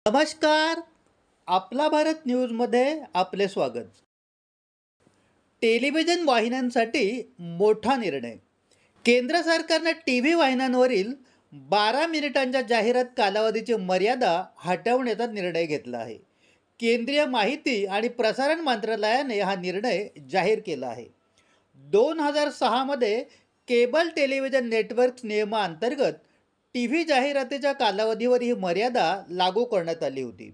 नमस्कार. आपला भारत न्यूजमध्ये आपले स्वागत. टेलिव्हिजन वाहिन्यांसाठी मोठा निर्णय. केंद्र सरकारने टीव्ही वाहिन्यांवरील 12 मिनिटांच्या जाहिरात कालावधीची मर्यादा हटवण्याचा निर्णय घेतला आहे. केंद्रीय माहिती आणि प्रसारण मंत्रालयाने हा निर्णय जाहीर केला आहे. 2006 मध्ये केबल टेलिव्हिजन नेटवर्क्स नियमाअंतर्गत टीव्ही जाहिरातीच्या कालावधीवर ही मर्यादा लागू करण्यात आली होती.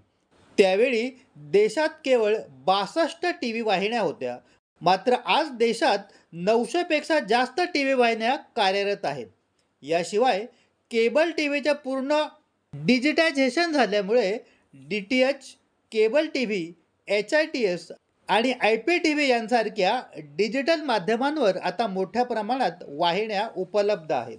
त्यावेळी देशात केवळ 62 टीव्ही वाहिन्या होत्या. मात्र आज देशात 900 पेक्षा जास्त टीव्ही वाहिन्या कार्यरत आहेत. याशिवाय केबल टीव्हीचे पूर्ण डिजिटायझेशन झाल्यामुळे DTH, केबल टीव्ही, HITS आणि IPTV यांसारख्या डिजिटल माध्यमांवर आता मोठ्या प्रमाणात वाहिन्या उपलब्ध आहेत.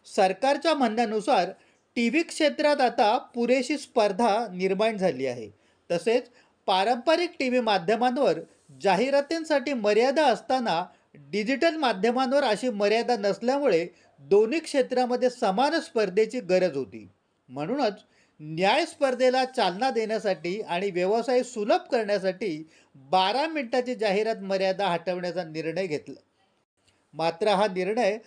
सरकारच्या म्हणण्यानुसार टीव्ही क्षेत्रात आता पुरेशी स्पर्धा निर्माण झाली आहे. तसेच पारंपरिक टीव्ही माध्यमांवर जाहिरातींसाठी मर्यादा असताना डिजिटल माध्यमांवर अशी मर्यादा नसल्यामुळे दोन्ही क्षेत्रामध्ये समान स्पर्धेची गरज होती. म्हणूनच न्याय स्पर्धेला चालना देण्यासाठी आणि व्यवसाय सुलभ करण्यासाठी 12 मिनिटाची जाहिरात मर्यादा हटवण्याचा निर्णय घेतला. मात्र हा निर्णय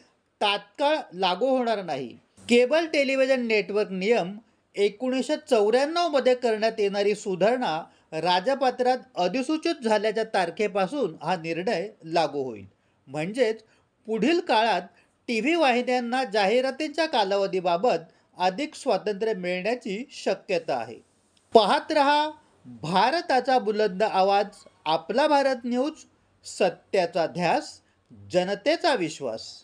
तात्काळ लागू होणार नाही. केबल टेलिव्हिजन नेटवर्क नियम 1994 मध्ये करण्यात येणारी सुधारणा राजपत्रात अधिसूचित झाल्याच्या तारखेपासून हा निर्णय लागू होईल. म्हणजेच पुढील काळात टीव्ही वाहिन्यांना जाहिरातींच्या कालावधीबाबत अधिक स्वातंत्र्य मिळण्याची शक्यता आहे. पाहत रहा भारताचा बुलंद आवाज, आपला भारत न्यूज. सत्याचा ध्यास, जनतेचा विश्वास.